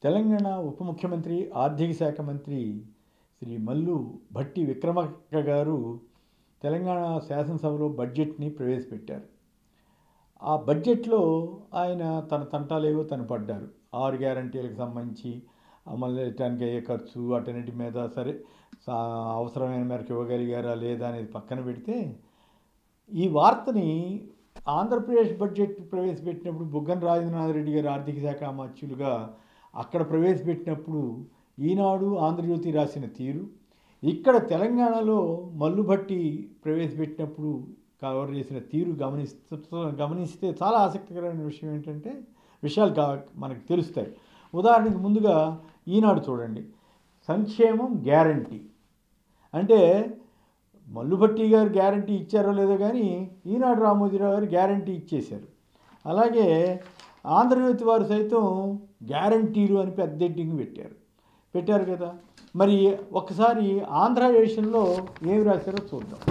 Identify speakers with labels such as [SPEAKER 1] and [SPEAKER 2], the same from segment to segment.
[SPEAKER 1] తెలంగాణ ఉప ముఖ్యమంత్రి ఆర్థిక శాఖ మంత్రి శ్రీ మల్లు భట్టి విక్రమార్క గారు తెలంగాణ శాసనసభలో బడ్జెట్ని ప్రవేశపెట్టారు. ఆ బడ్జెట్లో ఆయన తన తంటాలేవో తను పడ్డారు. 6 గ్యారంటీలకు సంబంధించి అమలు చేయడానికి అయ్యే ఖర్చు వాటన్నిటి మీద సరే అవసరమైన మేరకు ఇవ్వగలిగారా లేదా అనేది పక్కన పెడితే, ఈ వార్తని ఆంధ్రప్రదేశ్ బడ్జెట్ ప్రవేశపెట్టినప్పుడు బుగ్గన రాజేంద్రనాథ్ రెడ్డి గారు ఆర్థిక శాఖ మంత్రులుగా అక్కడ ప్రవేశపెట్టినప్పుడు ఈనాడు ఆంధ్రజ్యోతి రాసిన తీరు, ఇక్కడ తెలంగాణలో మల్లుభట్టి ప్రవేశపెట్టినప్పుడు కవర్ చేసిన తీరు గమనిస్తే చాలా ఆసక్తికరమైన విషయం ఏంటంటే విషయాలు మనకు తెలుస్తాయి. ఉదాహరణకు ముందుగా ఈనాడు చూడండి, సంక్షేమం గ్యారంటీ అంటే మల్లుభట్టి గారు గ్యారంటీ ఇచ్చారో లేదో కానీ ఈనాడు రామోజీరావు గారు గ్యారంటీ ఇచ్చేశారు. అలాగే ఆంధ్రజ్యోతి వారు సైతం గ్యారంటీలు అని పెద్ద హెడ్డింగ్ పెట్టారు కదా. మరి ఒక్కసారి ఆంధ్ర ఎడిషన్లో ఏమి రాశారో చూద్దాం.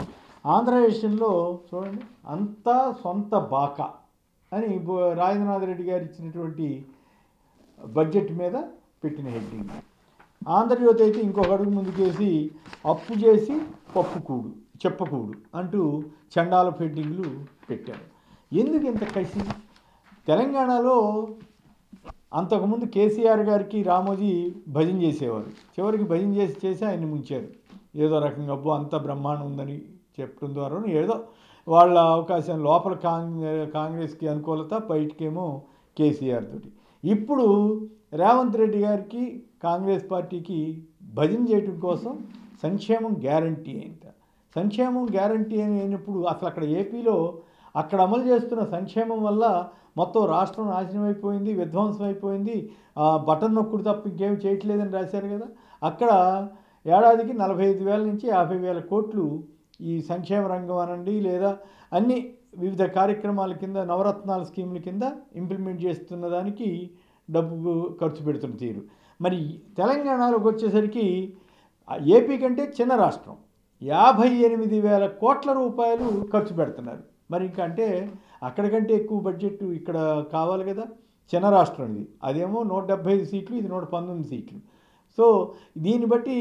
[SPEAKER 1] ఆంధ్ర ఎడిషన్లో చూడండి, అంతా సొంత బాకా అని రాజేంద్రనాథ్ రెడ్డి గారు ఇచ్చినటువంటి బడ్జెట్ మీద పెట్టిన హెడ్డింగ్. ఆంధ్రజ్యోతి అయితే ఇంకొక అడుగు ముందుకేసి అప్పు చేసి పప్పుకూడు చెప్పకూడు అంటూ చండాల హెడ్డింగ్లు పెట్టారు. ఎందుకు ఇంత కసి? తెలంగాణలో అంతకుముందు కేసీఆర్ గారికి రామోజీ భజన చేసేవారు. చివరికి భజన చేసి ఆయన్ని ముంచారు. ఏదో రకంగా అబ్బో అంత బ్రహ్మాండం ఉందని చెప్పడం ద్వారా ఏదో వాళ్ళ అవకాశం, లోపల కాంగ్రెస్కి అనుకూలత, బయటకేమో కేసీఆర్ తోటి. ఇప్పుడు రేవంత్ రెడ్డి గారికి కాంగ్రెస్ పార్టీకి భజన చేయడం కోసం సంక్షేమం గ్యారంటీ అయింట. సంక్షేమం గ్యారంటీ అని అయినప్పుడు అసలు అక్కడ ఏపీలో అక్కడ అమలు చేస్తున్న సంక్షేమం వల్ల మొత్తం రాష్ట్రం నాశనం అయిపోయింది, విధ్వంసం అయిపోయింది, బటన్ నొక్కుడు తప్ప ఇంకేమి చేయట్లేదని రాశారు కదా. అక్కడ ఏడాదికి 45,000 నుంచి 50,000 కోట్లు ఈ సంక్షేమ రంగం అనండి లేదా అన్ని వివిధ కార్యక్రమాల కింద నవరత్నాల స్కీముల కింద ఇంప్లిమెంట్ చేస్తున్న దానికి డబ్బు ఖర్చు పెడుతున్న తీరు. మరి తెలంగాణలోకి వచ్చేసరికి ఏపీ కంటే చిన్న రాష్ట్రం 58,000 కోట్ల రూపాయలు ఖర్చు పెడుతున్నారు. మరి ఇంకా అంటే అక్కడికంటే ఎక్కువ బడ్జెట్ ఇక్కడ కావాలి కదా. చిన్న రాష్ట్రం ఇది, అదేమో 175 సీట్లు, ఇది 119 సీట్లు. సో దీన్ని బట్టి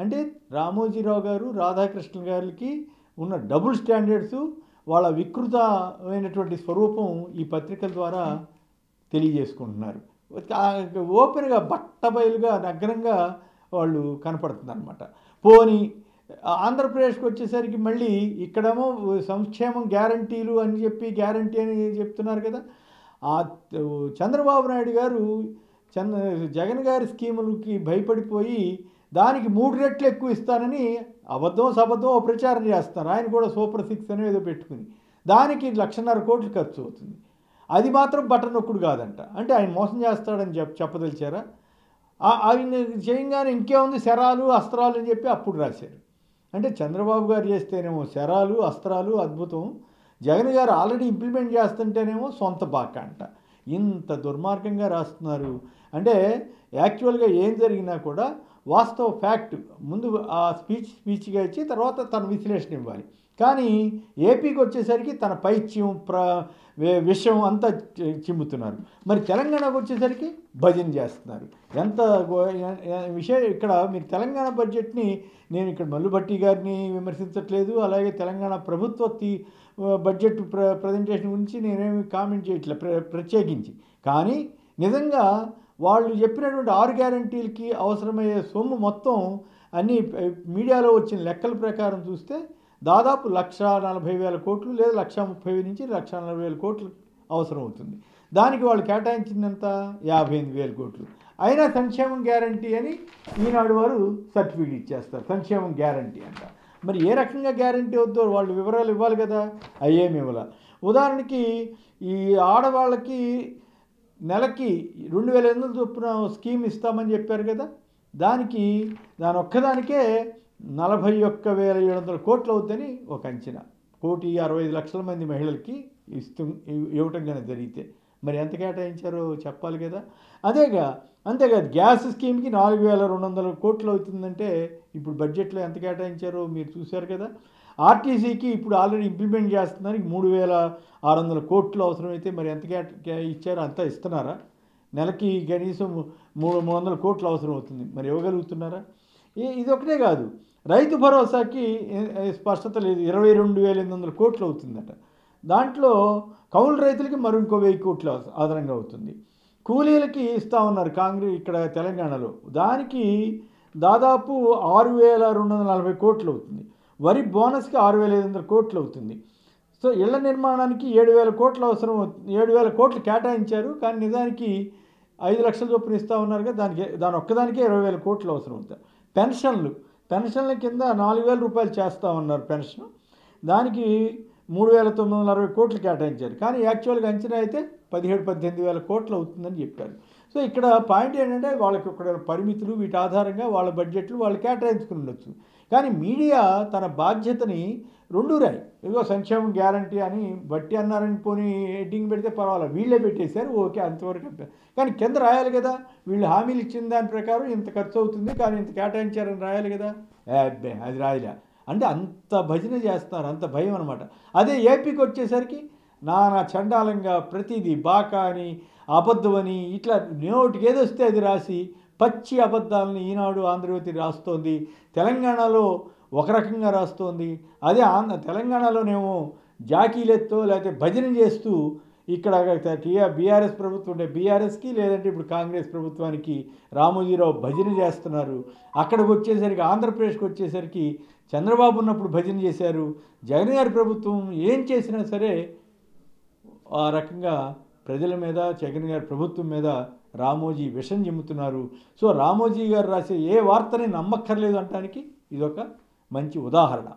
[SPEAKER 1] అంటే రామోజీరావు గారు, రాధాకృష్ణ గారికి ఉన్న డబుల్ స్టాండర్డ్స్, వాళ్ళ వికృతమైనటువంటి స్వరూపం ఈ పత్రికల ద్వారా తెలియజేసుకుంటున్నారు. ఓపెన్గా బట్టబయలుగా నగ్నంగా వాళ్ళు కనపడుతుందన్నమాట. పోనీ ఆంధ్రప్రదేశ్కి వచ్చేసరికి మళ్ళీ ఇక్కడేమో సంక్షేమం గ్యారంటీలు అని చెప్పి గ్యారంటీ అని చెప్తున్నారు కదా. చంద్రబాబు నాయుడు గారు జగన్ గారి స్కీములకి భయపడిపోయి దానికి 3 రెట్లు ఎక్కువ ఇస్తానని అబద్ధం ప్రచారం చేస్తున్నారు. ఆయన కూడా సూపర్ 6 అని ఏదో పెట్టుకుని దానికి 1,50,000 కోట్లు ఖర్చు అవుతుంది. అది మాత్రం బటన్ నొక్కుడు కాదంట. అంటే ఆయన మోసం చేస్తాడని చెప్పదలిచారా? ఆయన చేయంగానే ఇంకేముంది, శరాలు అస్త్రాలు అని చెప్పి అప్పుడు రాశారు. అంటే చంద్రబాబు గారు చేస్తేనేమో శరాలు అస్త్రాలు అద్భుతం, జగన్ గారు ఆల్రెడీ ఇంప్లిమెంట్ చేస్తుంటేనేమో సొంత బాక అంట. ఇంత దుర్మార్గంగా రాస్తున్నారు. అంటే యాక్చువల్గా ఏం జరిగినా కూడా వాస్తవ ఫ్యాక్ట్ ముందు ఆ స్పీచ్గా ఇచ్చి తర్వాత తన విశ్లేషణ ఇవ్వాలి. కానీ ఏపీకి వచ్చేసరికి తన పైత్యం విషయం అంతా చిమ్ముతున్నారు. మరి తెలంగాణకు వచ్చేసరికి భజన చేస్తున్నారు. ఎంత విషయం ఇక్కడ. మీరు తెలంగాణ బడ్జెట్ని, నేను ఇక్కడ మల్లుభట్టి గారిని విమర్శించట్లేదు, అలాగే తెలంగాణ ప్రభుత్వ బడ్జెట్ ప్రజెంటేషన్ గురించి నేనేమి కామెంట్ చేయట్లేదు ప్రత్యేకించి. కానీ నిజంగా వాళ్ళు చెప్పినటువంటి 6 గ్యారంటీలకి అవసరమయ్యే సొమ్ము మొత్తం అన్ని మీడియాలో వచ్చిన లెక్కల ప్రకారం చూస్తే దాదాపు 1,40,000 కోట్లు లేదా 1,30,000 నుంచి 1,40,000 కోట్లు అవసరం అవుతుంది. దానికి వాళ్ళు కేటాయించిందంత 58,000 కోట్లు. అయినా సంక్షేమం గ్యారంటీ అని ఈనాడు వారు సర్టిఫికేట్ ఇచ్చేస్తారు, సంక్షేమం గ్యారంటీ అంట. మరి ఏ రకంగా గ్యారంటీ అవుతుందో వాళ్ళు వివరాలు ఇవ్వాలి కదా, అయ్యేమి ఇవ్వాల. ఉదాహరణకి ఈ ఆడవాళ్ళకి నెలకి 2,500 చొప్పున స్కీమ్ ఇస్తామని చెప్పారు కదా. దాని ఒక్కదానికే 41,700 కోట్లు అవుతుందని ఒక అంచనా. 1,65,00,000 మంది మహిళలకి ఇవ్వటం కానీ జరిగితే మరి ఎంత కేటాయించారో చెప్పాలి కదా. అంతేకాదు గ్యాస్ స్కీమ్కి 4,200 కోట్లు అవుతుందంటే ఇప్పుడు బడ్జెట్లో ఎంత కేటాయించారో మీరు చూశారు కదా. ఆర్టీసీకి ఇప్పుడు ఆల్రెడీ ఇంప్లిమెంట్ చేస్తున్నానికి 3,600 కోట్లు అవసరమైతే మరి ఎంత ఇచ్చారో అంతా ఇస్తున్నారా? నెలకి కనీసం 300 కోట్లు అవసరం అవుతుంది. మరి ఇవ్వగలుగుతున్నారా? ఇదొకటే కాదు, రైతు భరోసాకి స్పష్టత లేదు. 22,800 కోట్లు అవుతుందట. దాంట్లో కౌలు రైతులకి మరి ఇంకో 1000 కోట్లు అదనంగా అవుతుంది. కూలీలకి ఇస్తా ఉన్నారు కాంగ్రెస్ ఇక్కడ తెలంగాణలో, దానికి దాదాపు 6,240 కోట్లు అవుతుంది. వరి బోనస్కి 6,500 కోట్లు అవుతుంది. సో ఇళ్ల నిర్మాణానికి 7,000 కోట్లు అవసరం, 7,000 కోట్లు కేటాయించారు. కానీ నిజానికి 5 లక్షల చొప్పున ఇస్తూ ఉన్నారుగా, దాని ఒక్కదానికే 20,000 కోట్లు అవసరం అవుతాయి. పెన్షన్ల కింద 4,000 రూపాయలు చేస్తూ ఉన్నారు పెన్షన్, దానికి 3,960 కోట్లు కేటాయించారు. కానీ యాక్చువల్గా అంచనా అయితే 17,000-18,000 కోట్లు అవుతుందని చెప్పారు. సో ఇక్కడ పాయింట్ ఏంటంటే వాళ్ళకి ఇక్కడ పరిమితులు, వీటి ఆధారంగా వాళ్ళ బడ్జెట్లు వాళ్ళు కేటాయించుకుని ఉండొచ్చు. కానీ మీడియా తన బాధ్యతని రెండు రాయి, ఏదో సంక్షేమం గ్యారంటీ అని బట్టి అన్నారని పోనీ హెడ్డింగ్ పెడితే పర్వాలేదు, వీళ్ళే పెట్టేశారు, ఓకే అంతవరకు. కానీ కింద రాయాలి కదా, వీళ్ళు హామీలు ఇచ్చిన దాని ప్రకారం ఇంత ఖర్చు అవుతుంది కానీ ఇంత కేటాయించారని రాయాలి కదా. అబ్బే అది రాయలే అంటే అంత భజన చేస్తున్నారు, అంత భయం అనమాట. అదే ఏపీకి వచ్చేసరికి నానా చండాలంగా ప్రతిదీ బాకా అని అబద్ధం అని ఇట్లా నోటికి ఏదొస్తే అది రాసి పచ్చి అబద్ధాలని ఈనాడు ఆంధ్రజ్యోతి రాస్తోంది. తెలంగాణలో ఒక రకంగా రాస్తోంది. అదే తెలంగాణలోనేమో జాకీలెత్తో లేకపోతే భజన చేస్తూ ఇక్కడ బీఆర్ఎస్ ప్రభుత్వం ఉండే బీఆర్ఎస్కి లేదంటే ఇప్పుడు కాంగ్రెస్ ప్రభుత్వానికి రామోజీరావు భజన చేస్తున్నారు. అక్కడికి వచ్చేసరికి ఆంధ్రప్రదేశ్కి వచ్చేసరికి చంద్రబాబు ఉన్నప్పుడు భజన చేశారు. జగన్ గారి ప్రభుత్వం ఏం చేసినా సరే ఆ రకంగా ప్రజల మీద, జగన్ గారి ప్రభుత్వం మీద రామోజీ విషం చిమ్ముతున్నారు. సో రామోజీ గారు రాసే ఏ వార్తని నమ్మక్కర్లేదు అనడానికి ఇదొక మంచి ఉదాహరణ.